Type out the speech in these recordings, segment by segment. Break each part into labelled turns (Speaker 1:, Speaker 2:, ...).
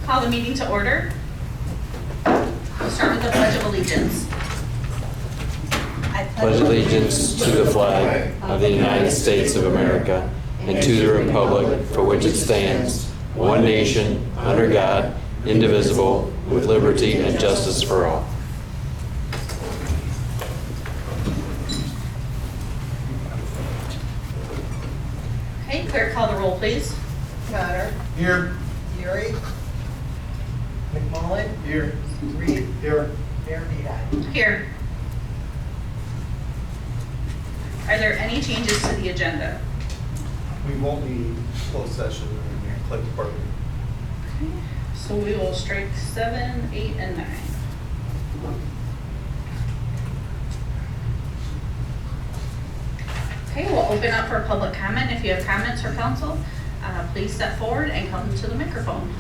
Speaker 1: Call the meeting to order. We'll start with the Pledge of Allegiance.
Speaker 2: Pledge allegiance to the flag of the United States of America and to the republic for which it stands, one nation, under God, indivisible, with liberty and justice for all.
Speaker 1: Okay, clerk, call the roll, please.
Speaker 3: Connor.
Speaker 4: Here.
Speaker 3: Fury. McMullen.
Speaker 4: Here.
Speaker 3: Reed.
Speaker 4: Here.
Speaker 3: Mayor Medai.
Speaker 1: Here. Are there any changes to the agenda?
Speaker 4: We won't need closed session in the collective department.
Speaker 1: Okay, so we will strike 7, 8, and 9. Okay, we'll open up for public comment. If you have comments for council, please step forward and come to the microphone.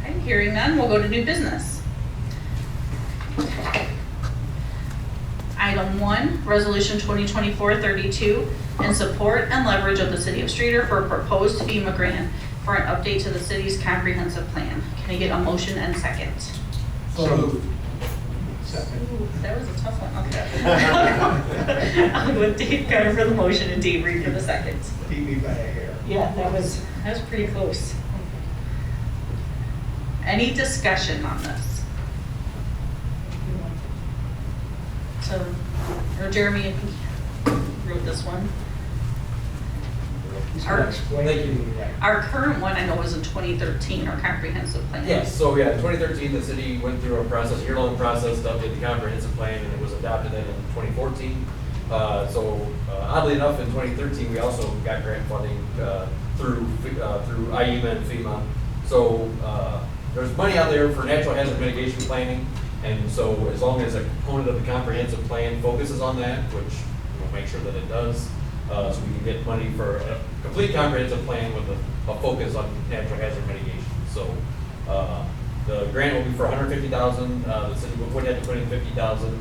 Speaker 1: Okay, hearing none, we'll go to new business. Item 1, Resolution 2024-32, in support and leverage of the City of Streator for a proposed FEMA grant for an update to the city's comprehensive plan. Can I get a motion and second?
Speaker 4: So moved.
Speaker 1: Ooh, that was a tough one. Okay. I'll go with Dave Cutter for the motion and Dave Reed for the second.
Speaker 4: Beat me by a hair.
Speaker 1: Yeah, that was pretty close. Any discussion on this? So, or Jeremy, I think you wrote this one. Our current one, I know, was in 2013, our comprehensive plan.
Speaker 5: Yes, so yeah, in 2013, the city went through a process, year-long process to update the comprehensive plan, and it was adopted then in 2014. Oddly enough, in 2013, we also got grant funding through IEMA and FEMA. So there's money out there for natural hazard mitigation planning, and so as long as a component of the comprehensive plan focuses on that, which we'll make sure that it does, so we can get money for a complete comprehensive plan with a focus on natural hazard mitigation. So the grant will be for $150,000. The city would have to put in $50,000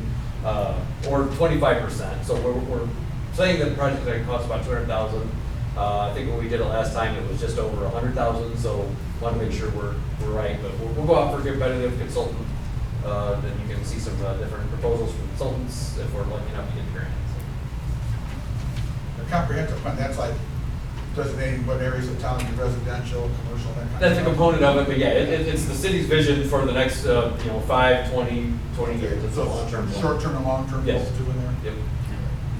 Speaker 5: or 25%. So we're saying that the project is going to cost about $200,000. I think when we did it last time, it was just over $100,000. So want to make sure we're right. But we'll go out for a competitive consultant. Then you can see some different proposals from consultants if we're lucky enough to get the grant.
Speaker 4: The comprehensive plan, that's like designating what areas of town be residential, commercial, that kind of
Speaker 5: That's a
Speaker 4: stuff.
Speaker 5: component of it, but yeah, it's the city's vision for the next 5, 20 years. It's a long-term plan.
Speaker 4: Short-term and long-term
Speaker 5: Yes.
Speaker 4: goals too in there?
Speaker 5: Yep.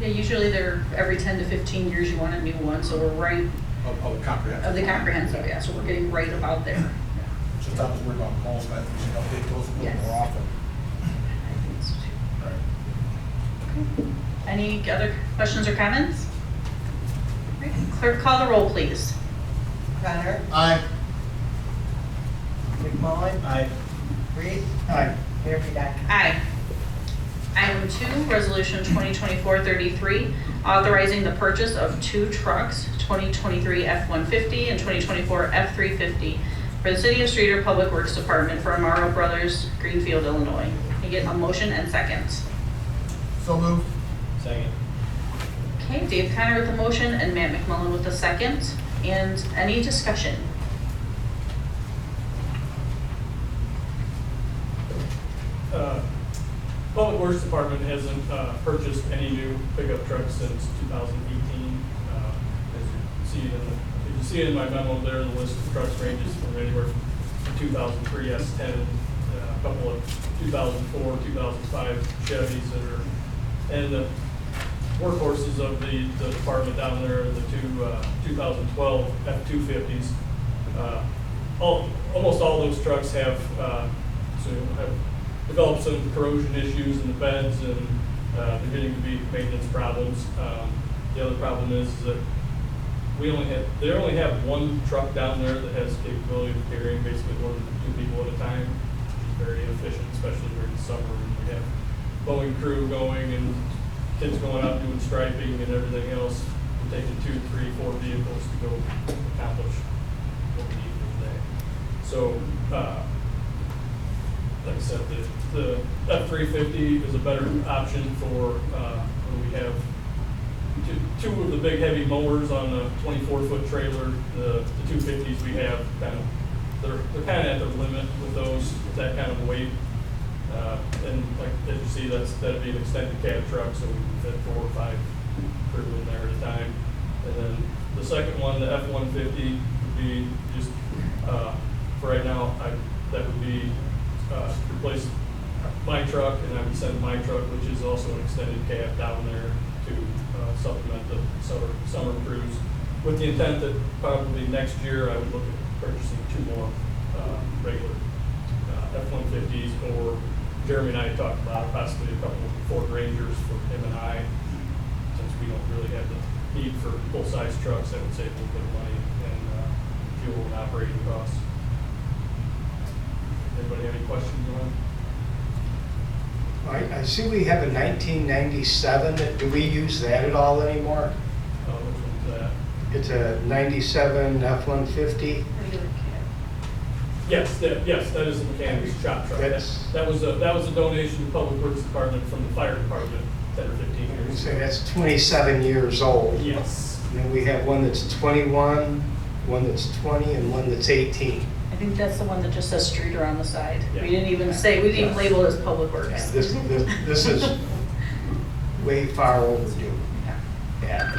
Speaker 1: Yeah, usually they're every 10 to 15 years you want a new one, so we're right
Speaker 4: Of the comprehensive.
Speaker 1: of the comprehensive, yeah, so we're getting right about there.
Speaker 4: Just I was worried about goals, but I think we should update those a little
Speaker 1: Yes.
Speaker 4: more often.
Speaker 1: I think so too.
Speaker 4: Right.
Speaker 1: Any other questions or comments? Right, clerk, call the roll, please.
Speaker 3: Connor.
Speaker 4: Aye.
Speaker 3: McMullen.
Speaker 4: Aye.
Speaker 3: Reed.
Speaker 4: Aye.
Speaker 3: Mayor Medai.
Speaker 1: Aye. Item 2, Resolution 2024-33, authorizing the purchase of 2 trucks, 2023 F-150 and 2024 F-350 for the City of Streator Public Works Department for Amaro Brothers, Greenfield, Illinois. Can you get a motion and second?
Speaker 4: So moved.
Speaker 5: Second.
Speaker 1: Okay, Dave Connor with the motion and Matt McMullen with the second. And any discussion?
Speaker 6: Public Works Department hasn't purchased any new pickup trucks since 2018. As you can see in my memo there, the list of trucks ranges from anywhere from 2003 S10, a couple of 2004, 2005 Chevys that are, and the workhorses of the department down there, the 2012 F250s. Almost all those trucks have developed some corrosion issues in the beds, and they're getting to be maintenance problems. The other problem is that they only have one truck down there that has capability of carrying basically more than 2 people at a time, which is very efficient, especially during the summer when we have mowing crew going and kids going out doing striping and everything else. We're taking 2, 3, 4 vehicles to go accomplish what we need for the day. So, like I said, the F-350 is a better option for when we have two of the big heavy mowers on a 24-foot trailer. The 250s we have they're kind of at their limit with those, with that kind of weight. And like as you see, that'd be an extended cab truck, so we can fit 4 or 5 crew in there at a time. And then the second one, the F-150, would be just for right now. That would be replace my truck, and I would send my truck, which is also an extended cab, down there to supplement the summer crews, with the intent that probably next year I would look at purchasing 2 more regular F-150s, or Jeremy and I talked about possibly a couple of Ford Rangers for him and I, since we don't really have the need for full-size trucks. That would save a little bit of money and fuel and operating costs. Anybody have any questions on?
Speaker 7: I see we have a 1997. Do we use that at all anymore?
Speaker 6: Which one's that?
Speaker 7: It's a 97 F-150.
Speaker 6: Yes, that is the mechanic's shop truck.
Speaker 7: That's-
Speaker 6: That was a donation to the Public Works Department from the fire department 10 or 15
Speaker 7: I would
Speaker 6: years
Speaker 7: say
Speaker 6: ago.
Speaker 7: that's 27 years old.
Speaker 6: Yes.
Speaker 7: And then we have one that's 21, one that's 20, and one that's 18.
Speaker 1: I think that's the one that just says Streator on the side.
Speaker 6: Yeah.
Speaker 1: We didn't even label it as Public Works.
Speaker 7: This is way far overdue. Yeah.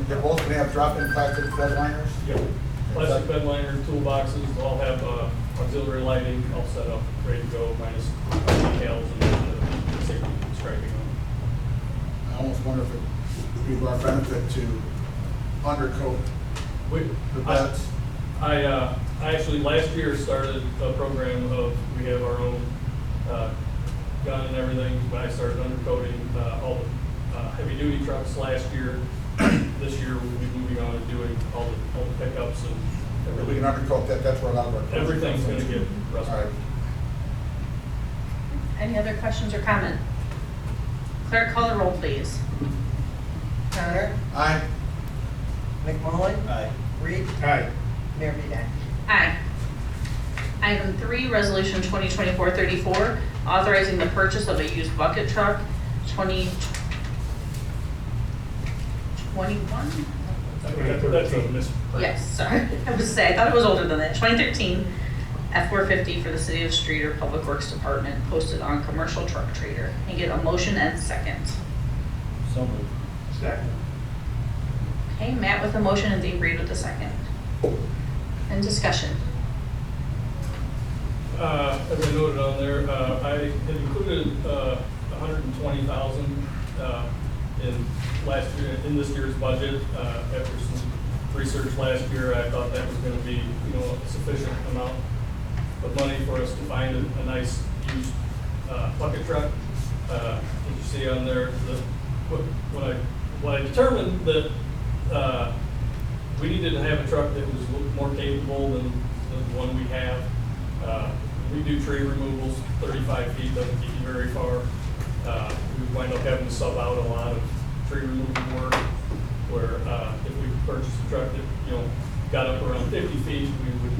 Speaker 4: They're both gonna have drop-in plastic bed liners?
Speaker 6: Yep. Plastic bed liner, toolboxes, all have auxiliary lighting, all set up, ready to go, minus decals and the safety striping on
Speaker 4: I almost wonder if it would be to our benefit to undercoat
Speaker 6: them.
Speaker 4: the beds.
Speaker 6: I actually last year started a program of, we have our own gun and everything, but I started undercoating all the heavy duty trucks last year. This year we'll be moving on and doing all the pickups and
Speaker 4: If we
Speaker 6: everything.
Speaker 4: can undercoat that, that's where a lot of our.
Speaker 6: Everything's gonna get rust.
Speaker 4: All right.
Speaker 1: Any other questions or comment? Clerk, call the roll, please.
Speaker 3: Crowner,
Speaker 4: Aye.
Speaker 3: McMullen.
Speaker 7: Aye.
Speaker 3: Reed,
Speaker 7: Aye.
Speaker 3: Mayor Vidal.
Speaker 1: Aye. Item 3, Resolution 2024-34, authorizing the purchase of a used bucket truck, 2021?
Speaker 6: That's a mis.
Speaker 1: Yes, sorry. I was saying, I thought it was older than that. 2013 F-450 for the City of Streator Public Works Department, posted on Commercial Truck Trader. And get a motion and second.
Speaker 7: So moved. Second.
Speaker 1: Okay, Matt with the motion and Dave Reed with the second. And discussion.
Speaker 6: As I noted on there, I had included $120,000 in this year's budget. After some research last year, I thought that was going to be, a sufficient amount of money for us to find a nice used bucket truck. As you see on there, what I determined that we needed to have a truck that was a little more capable than the one we have. We do tree removals, 35 feet doesn't get you very far. We wind up having to sub out a lot of tree removal work, where if we purchased a truck that got up around 50 feet, we would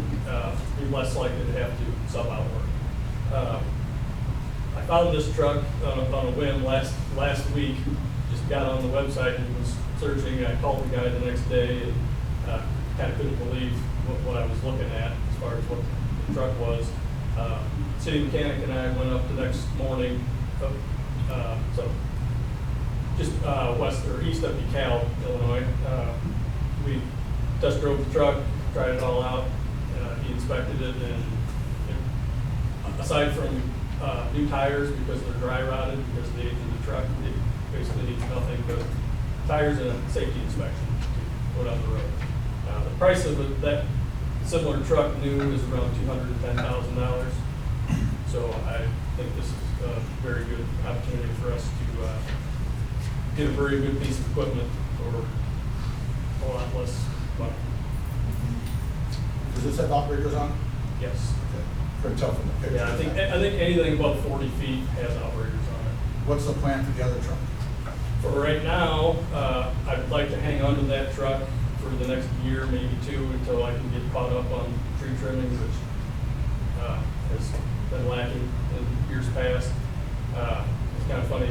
Speaker 6: be less likely to have to sub out work. I found this truck on a whim last week. Just got on the website and was searching. I called the guy the next day and kind of couldn't believe what I was looking at as far as what the truck was. City mechanic and I went up the next morning, just west or east of DeKalb, Illinois. We test drove the truck, tried it all out. He inspected it, and aside from new tires, because they're dry rotted because of the age of the truck, it basically needs nothing but tires and a safety inspection to go down the road. The price of that similar truck new is around $210,000. So I think this is a very good opportunity for us to get a very good piece of equipment for a lot less money.
Speaker 4: Does this have operators on?
Speaker 6: Yes.
Speaker 4: Okay. Couldn't tell from the picture.
Speaker 6: Yeah, I think anything above 40 feet has operators on it.
Speaker 4: What's the plan for the other truck?
Speaker 6: For right now, I'd like to hang on to that truck for the next year, maybe 2, until I can get caught up on tree trimming, which has been lacking in years past. It's kind of funny,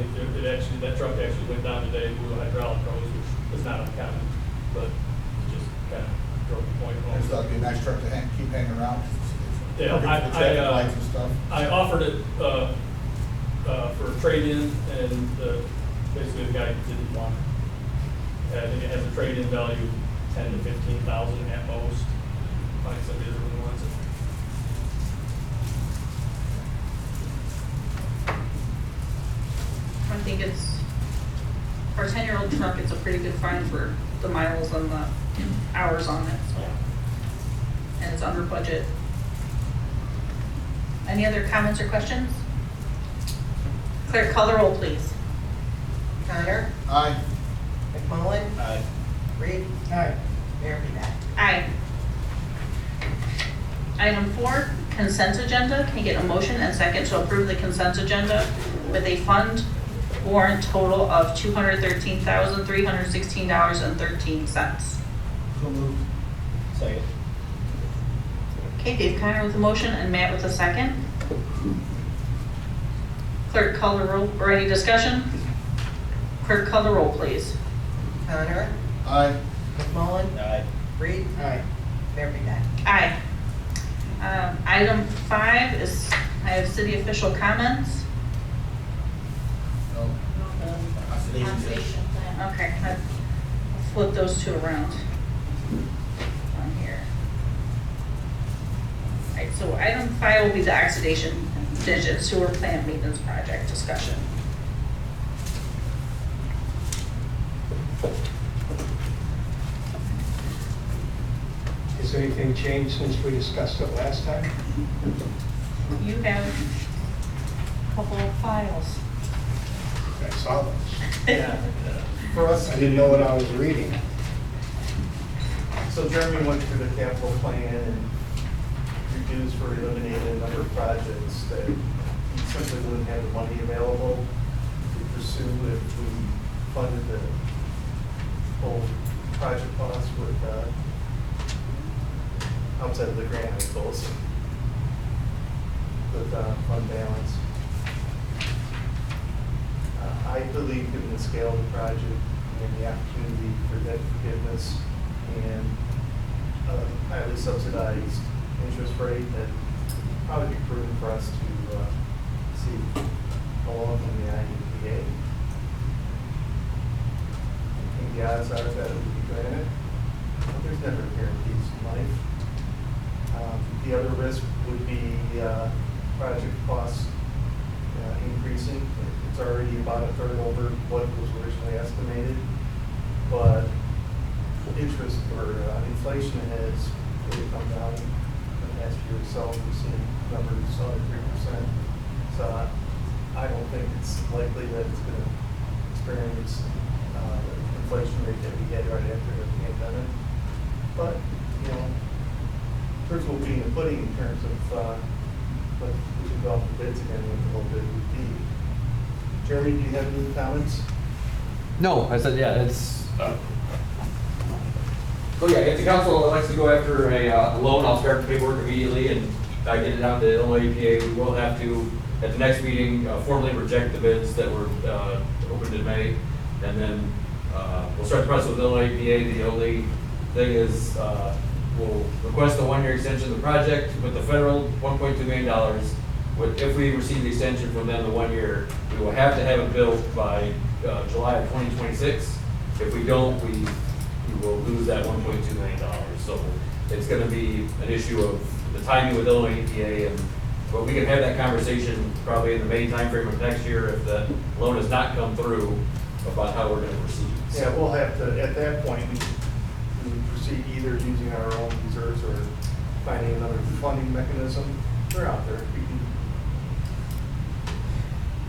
Speaker 6: that truck actually went down today, blew a hydraulic hose, which is not uncommon, but it just kind of drove the point
Speaker 4: I just thought
Speaker 6: home.
Speaker 4: it'd be a nice truck to keep hanging around.
Speaker 6: Yeah,
Speaker 4: Perfect for traffic lights and stuff.
Speaker 6: I offered it, for a trade-in, and basically the guy didn't want it. I think it has a trade-in value 10 to 15,000 at most. Find somebody that really wants it.
Speaker 1: I think it's, for a 10-year-old truck, it's a pretty good find for the miles and the hours on it, so. And it's under budget. Any other comments or questions? Clerk, call the roll, please.
Speaker 3: Connor,
Speaker 4: Aye.
Speaker 3: McMullen,
Speaker 7: Aye.
Speaker 3: Reed,
Speaker 7: Aye.
Speaker 3: Mayor Bedak.
Speaker 1: Aye. Item 4, consent agenda. Can I get a motion and second to approve the consent agenda with a fund warrant total of $213,316.13.
Speaker 4: So moved.
Speaker 7: Second.
Speaker 1: Okay, Dave Connor with the motion and Matt with the second. Clerk, call the roll, or any discussion? Clerk, call the roll, please.
Speaker 3: Connor,
Speaker 4: Aye.
Speaker 3: McMullen,
Speaker 7: Aye.
Speaker 3: Reed,
Speaker 7: Aye.
Speaker 3: Mayor Bedak.
Speaker 1: Aye. Item 5 is, I have city official comments.
Speaker 4: No.
Speaker 1: Okay, I'll flip those two around on here. All right, so item 5 will be the oxidation digit sewer plant maintenance project discussion.
Speaker 7: Has anything changed since we discussed it last time?
Speaker 1: You have a couple of files.
Speaker 7: I saw those.
Speaker 8: Yeah, for us,
Speaker 7: I didn't know what I was reading.
Speaker 8: so Jeremy went through the capital plan and reduced or eliminated a number of projects that he simply wouldn't have the money available to pursue if we funded the whole project costs with, outside of the grant, I suppose, with fund balance. I believe, given the scale of the project and the opportunity for debt forgiveness and highly subsidized interest rate, that probably be prudent for us to see a loan from the IEPA. I think the odds are that it would be granted, but there's never guarantees in life. The other risk would be project costs increasing. It's already about a third over what was originally estimated, but interest or inflation has really come down in the past year or so. We've seen numbers under 3%. So I don't think it's likely that it's going to experience the inflation rate that we had right after the pandemic. But, you know, first will be in the pudding in terms of what we should go off the bids again, what the whole bid would be. Jeremy, do you have any comments?
Speaker 5: No, I said, yeah, it's, so yeah, if the council likes to go after a loan, I'll start the paperwork immediately and get it out to Illinois EPA. We will have to, at the next meeting, formally reject the bids that were opened in May. And then we'll start the process with Illinois EPA. The only thing is, we'll request a 1-year extension of the project with the federal $1.2 million. If we receive the extension from them, the 1 year, we will have to have it built by July of 2026. If we don't, we will lose that $1.2 million. So it's going to be an issue of the timing with Illinois EPA, but we can have that conversation probably in the May timeframe of next year if the loan has not come through about how we're going to proceed.
Speaker 8: Yeah, we'll have to, at that point, we would proceed either using our own reserves or finding another funding mechanism. They're out there. We can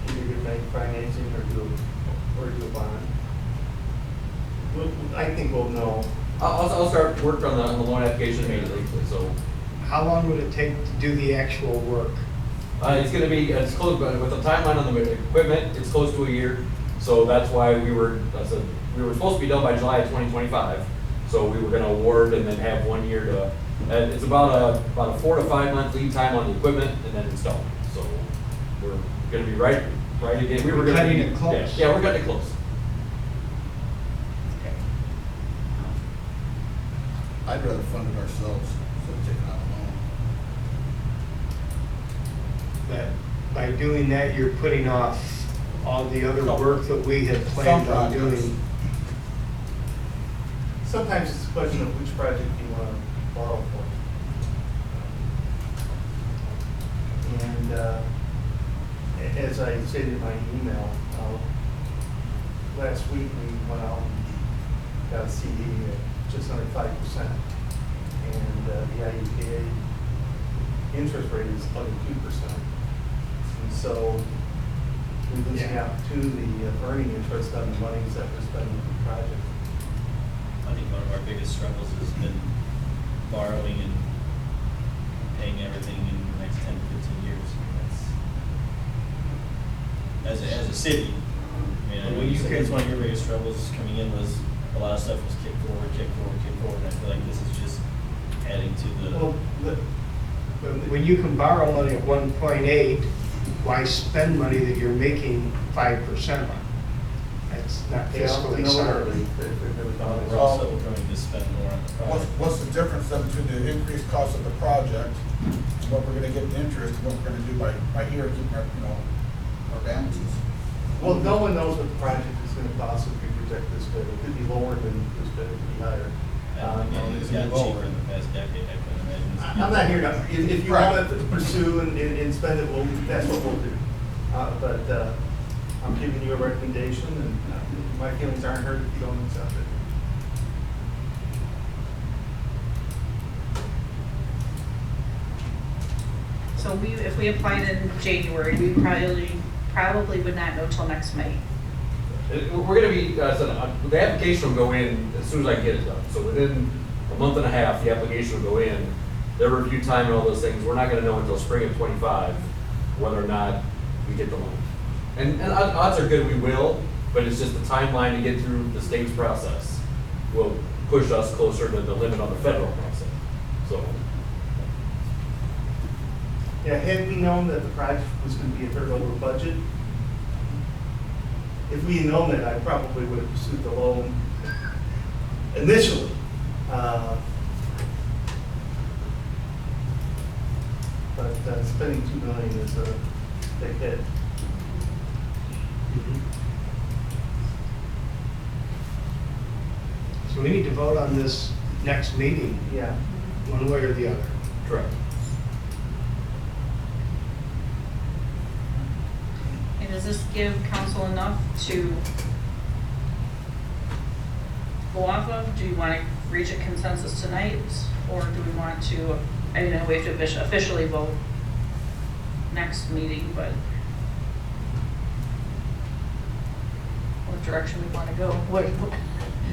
Speaker 8: either get bank financing or do a bond. I think we'll know.
Speaker 5: I'll start work on the loan application immediately. So
Speaker 7: How long would it take to do the actual work?
Speaker 5: it's going to be, it's close, but with the timeline on the equipment, it's close to a year. So that's why we were supposed to be done by July of 2025. So we were going to award and then have 1 year to, and it's about a 4 to 5 month lead time on the equipment and then install. So we're going to be right right? Again, we were
Speaker 7: We're
Speaker 5: gonna
Speaker 7: cutting
Speaker 5: be-
Speaker 7: it close.
Speaker 5: Yeah, we're cutting it close.
Speaker 4: I'd rather fund it ourselves instead of taking out a loan.
Speaker 7: That by doing that, you're putting off all the other work that we had planned
Speaker 4: Some
Speaker 7: on
Speaker 4: projects.
Speaker 7: doing.
Speaker 8: Sometimes it's a question of which project you want to borrow for. And as I stated in my email, last week we went out and got a CD at just under 5%. And the IUPA interest rate is under 2%. And so we lose the
Speaker 7: Yeah.
Speaker 8: opportunity of earning interest on the monies that we're spending on the project.
Speaker 9: I think one of our biggest struggles has been borrowing and paying everything in the next 10 to 15 years. That's, as a city, I mean, I know you said that's one of your biggest struggles coming in was a lot of stuff was kicked forward, and I feel like this is just adding to the.
Speaker 8: Well,
Speaker 7: When you can borrow money at 1.8, why spend money that you're making 5% on? That's not fiscally sound.
Speaker 9: We're also going to spend more on the project.
Speaker 4: What's the difference then between the increased cost of the project and what we're gonna get in interest and what we're gonna do by here, keeping our, our balances?
Speaker 8: Well, no one knows what the project is gonna cost if we project this bid. It could be lower than this bid, it could be higher.
Speaker 9: And it's gotten cheaper in the past decade, I couldn't imagine.
Speaker 8: I'm not here to, if you want to pursue and spend it, well, that's what we'll do. But I'm giving you a recommendation, and my feelings aren't hurt if you don't accept it.
Speaker 1: So if we applied in January, we probably would not know till next May.
Speaker 5: We're gonna be, the application will go in as soon as I get it done. So within a month and a half, the application will go in, their review time and all those things. We're not gonna know until spring of '25 whether or not we get the loan. And odds are good we will, but it's just the timeline to get through the state's process will push us closer to the limit on the federal process. So,
Speaker 8: Yeah, had we known that the project was gonna be a third over budget, if we had known that, I probably would have pursued the loan initially. But spending $2 million is a big hit.
Speaker 7: So we need to vote on this next meeting,
Speaker 8: Yeah.
Speaker 7: one way or the other.
Speaker 5: correct.
Speaker 1: And does this give council enough to go off of? Do you want to reach a consensus tonight? Or do we want to, I know we have to officially vote next meeting, but what direction we want to go?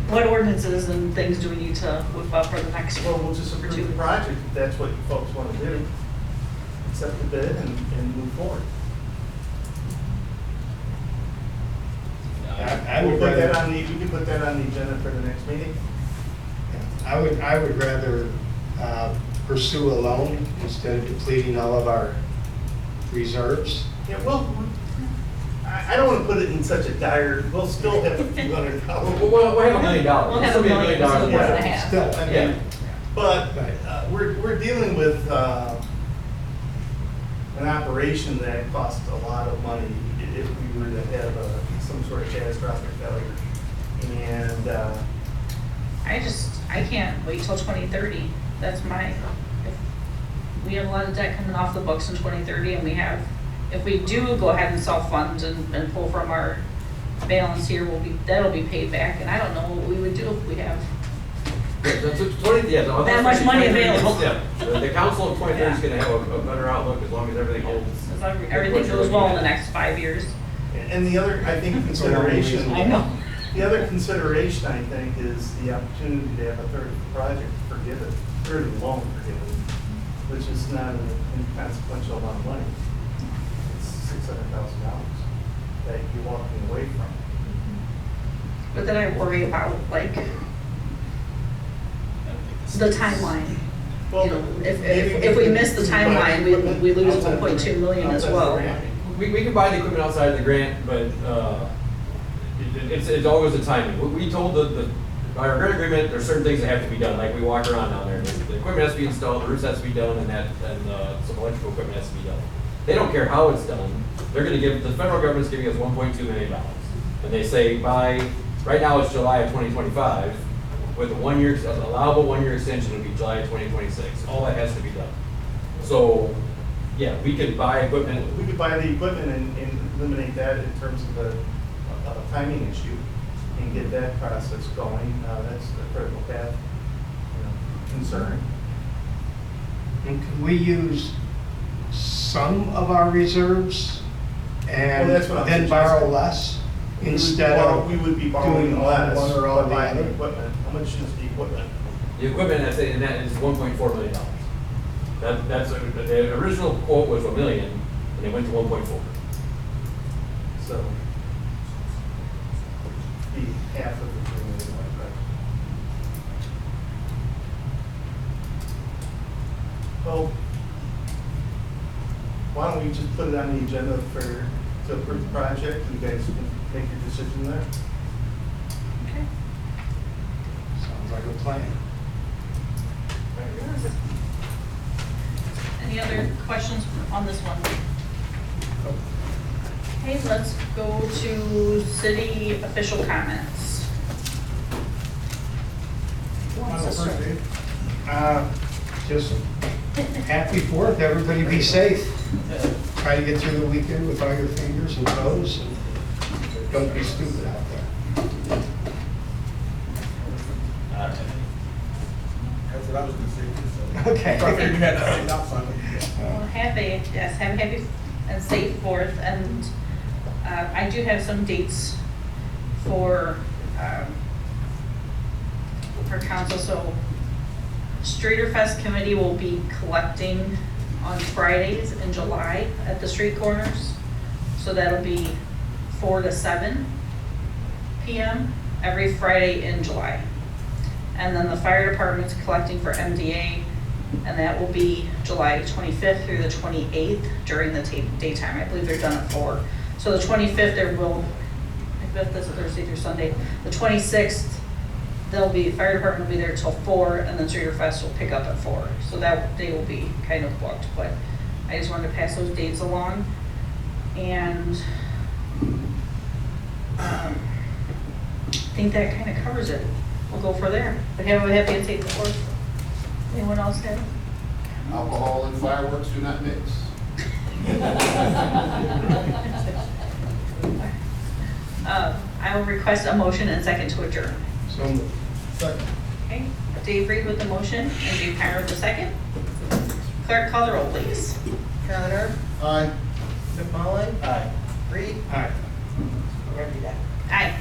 Speaker 1: What ordinances and things do we need to whip up for the next?
Speaker 8: Well, we'll just approve the project if that's what you folks want to do. Accept the bid and move forward.
Speaker 7: I
Speaker 8: We'll
Speaker 7: would
Speaker 8: put that
Speaker 7: rather,
Speaker 8: on the, we can put that on the agenda for the next meeting.
Speaker 7: I would rather pursue a loan instead of depleting all of our reserves.
Speaker 8: Yeah, well, I don't want to put it in such a dire, we'll still have a few $100.
Speaker 5: We'll have $1 million.
Speaker 1: We'll have
Speaker 5: It'll
Speaker 1: $1
Speaker 5: be
Speaker 1: million, so
Speaker 5: $1
Speaker 1: more than a
Speaker 5: worth.
Speaker 1: half.
Speaker 7: Still, I
Speaker 5: Yeah.
Speaker 7: mean,
Speaker 8: But we're dealing with an operation that costs a lot of money if we were to have some sort of catastrophic failure. And
Speaker 1: I can't wait till 2030. That's we have a lot of debt coming off the books in 2030, and if we do go ahead and self-fund and pull from our balance here, that'll be paid back, and I don't know what we would do if we have.
Speaker 5: That
Speaker 1: much money available.
Speaker 5: Yeah, the council of 2030 is gonna have a better outlook as long as everything holds.
Speaker 1: As long as everything goes well in the next 5 years.
Speaker 8: And the other, I think, consideration.
Speaker 1: I know.
Speaker 8: The other consideration, I think, is the opportunity to have a third of the project forgiven, third of the loan forgiven, which is not an inconsequential amount of money. It's $600,000 that you're walking away from.
Speaker 1: But then I worry about the timeline.
Speaker 8: Well,
Speaker 1: You know, if
Speaker 8: maybe
Speaker 1: we
Speaker 8: can
Speaker 1: miss the
Speaker 8: buy
Speaker 1: timeline, we
Speaker 8: equipment
Speaker 1: lose
Speaker 8: outside of
Speaker 1: 1.2 million as
Speaker 8: outside of
Speaker 1: well.
Speaker 8: grant.
Speaker 5: we can buy the equipment outside of the grant, but, it's always the timing. We told by our grant agreement, there's certain things that have to be done, like we walk around down there. The equipment has to be installed, the roofs has to be done, and some electrical equipment has to be done. They don't care how it's done. They're gonna the federal government's giving us $1.2 million. And they say right now it's July of 2025, with allowable 1 year extension, it'll be July of 2026. All that has to be done. So, yeah, we could buy equipment.
Speaker 8: We could buy the equipment and eliminate that in terms of the timing issue and get that process going. That's a critical path, concern.
Speaker 7: And could we use some of our reserves and
Speaker 8: Well, that's what I'm
Speaker 7: then borrow
Speaker 8: suggesting.
Speaker 7: less instead of
Speaker 8: We would be borrowing
Speaker 7: doing
Speaker 8: less,
Speaker 7: one or all
Speaker 8: but
Speaker 7: the
Speaker 8: buying the
Speaker 7: other?
Speaker 8: equipment. How much is the equipment?
Speaker 5: The equipment, and that is $1.4 million. The original quote was $1 million, and they went to 1.4.
Speaker 8: So, be half of the $3 million, right? Well, why don't we just put it on the agenda to approve the project, and you guys can make your decision there?
Speaker 1: Okay.
Speaker 7: Sounds like a plan.
Speaker 1: Any other questions on this one? Okay, let's go to city official comments. Who wants to start?
Speaker 7: Just happy 4th, everybody be safe. Try to get through the weekend with all your fingers and toes, and don't be stupid out there.
Speaker 4: That's what I was gonna say too, so.
Speaker 7: Okay.
Speaker 4: I figured you had to take out something.
Speaker 1: Well, have a happy and safe 4th, and I do have some dates for council. So Streator Fest committee will be collecting on Fridays in July at the street corners. So that'll be 4 to 7 p.m. every Friday in July. And then the fire department's collecting for MDA, and that will be July 25th through the 28th during the daytime. I believe they're done at 4. So the 25th, that's a Thursday through Sunday. The 26th, fire department will be there till 4, and then Streator Fest will pick up at 4. So that day will be kind of booked, but I just wanted to pass those dates along. And I think that kind of covers it. We'll go for there. But have a happy and safe 4th. Anyone else have?
Speaker 10: Alcohol and fireworks do not mix.
Speaker 1: I will request a motion and second to adjourn.
Speaker 7: So moved.
Speaker 4: Second.
Speaker 1: Okay, Dave Reed with the motion and Dave Pyro with the second. Clerk, call the roll, please.
Speaker 3: Connor,
Speaker 4: Aye.
Speaker 3: McMullen,
Speaker 9: Aye.
Speaker 3: Reed,
Speaker 7: All right.
Speaker 3: Mayor Bedat.
Speaker 1: Aye.